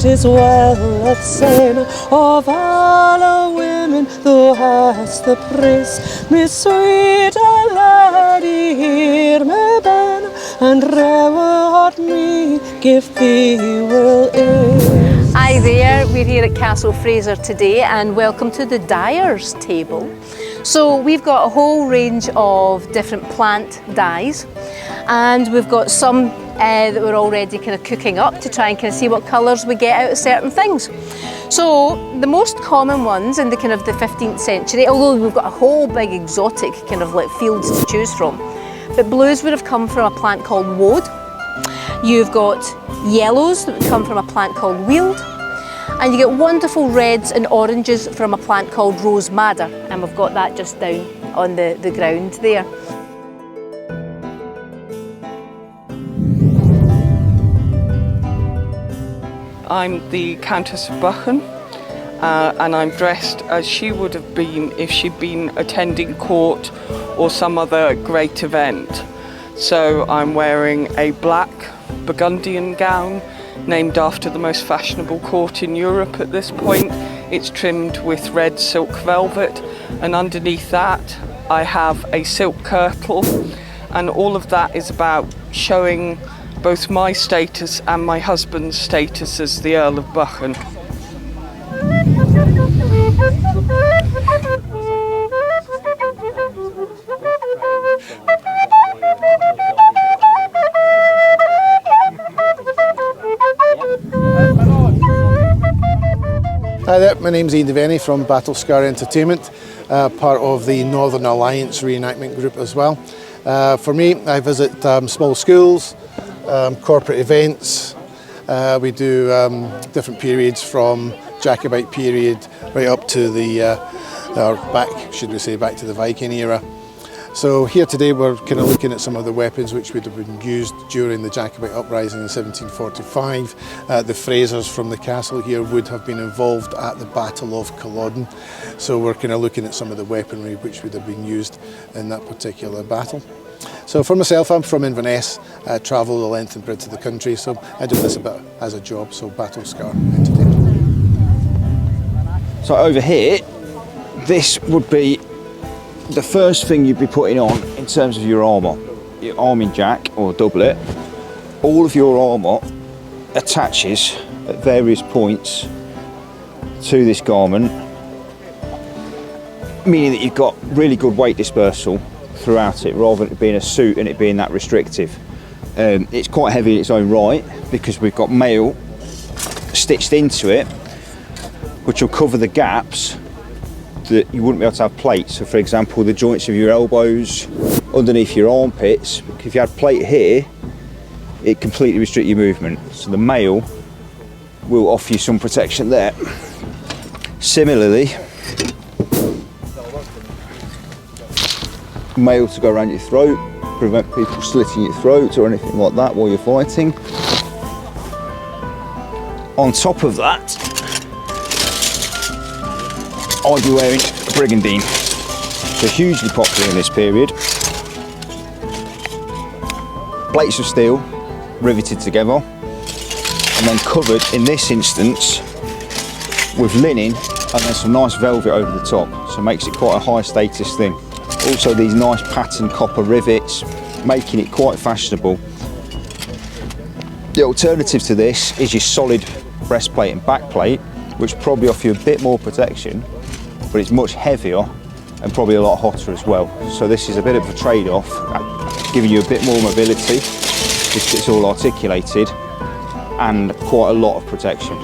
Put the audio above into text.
'tis well that saying of all our women thou hast the praise. Me sweet laddie, hear me ben, and reward me, give thee will aid. Hi there, we're here at Castle Fraser today and welcome to the dyer's table. So we've got a whole range of different plant dyes, and we've got some that we're already kind of cooking up to try and kind of see what colours we get out of certain things. So the most common ones in the kind of the 15th century, although we've got a whole big exotic kind of like fields to choose from, but blues would have come from a plant called woad. You've got yellows that would come from a plant called weald, and you get wonderful reds and oranges from a plant called rose madder, and we've got that just down on the ground there. I'm the Countess of Buchan, and I'm dressed as she would have been if she'd been attending court or some other great event. So I'm wearing a black Burgundian gown named after the most fashionable court in Europe at this point. It's trimmed with red silk velvet, and underneath that I have a silk kirtle, and all of that is about showing both my status and my husband's status as the Earl of Buchan. Hi there, my name's Ian Devaney from Battle Scar Entertainment, part of the Northern Alliance reenactment group as well. For me, I visit small schools, corporate events. We do different periods from Jacobite period right up to back to the Viking era. So here today we're kind of looking at some of the weapons which would have been used during the Jacobite uprising in 1745. The Frasers from the castle here would have been involved at the Battle of Culloden. So we're kind of looking at some of the weaponry which would have been used in that particular battle. So for myself, I'm from Inverness. I travel the length and breadth of the country, so I do this a bit as a job, so Battle Scar Entertainment. So over here, this would be the first thing you'd be putting on in terms of your armour. Your arming jack or doublet. All of your armour attaches at various points to this garment, meaning that you've got really good weight dispersal throughout it, rather than it being a suit and it being that restrictive. It's quite heavy in its own right because we've got mail stitched into it, which will cover the gaps that you wouldn't be able to have plates. So for example, the joints of your elbows, underneath your armpits. If you had plate here, it completely restricts your movement. So the mail will offer you some protection there. Similarly, mail to go around your throat, prevent people slitting your throat or anything like that while you're fighting. On top of that, I'll be wearing a brigandine. They're hugely popular in this period. Plates of steel riveted together and then covered in this instance with linen and then some nice velvet over the top, so it makes it quite a high status thing. Also these nice patterned copper rivets, making it quite fashionable. The alternative to this is your solid breastplate and backplate, which probably offer you a bit more protection, but it's much heavier and probably a lot hotter as well. So this is a bit of a trade-off, giving you a bit more mobility, because it's all articulated, and quite a lot of protection.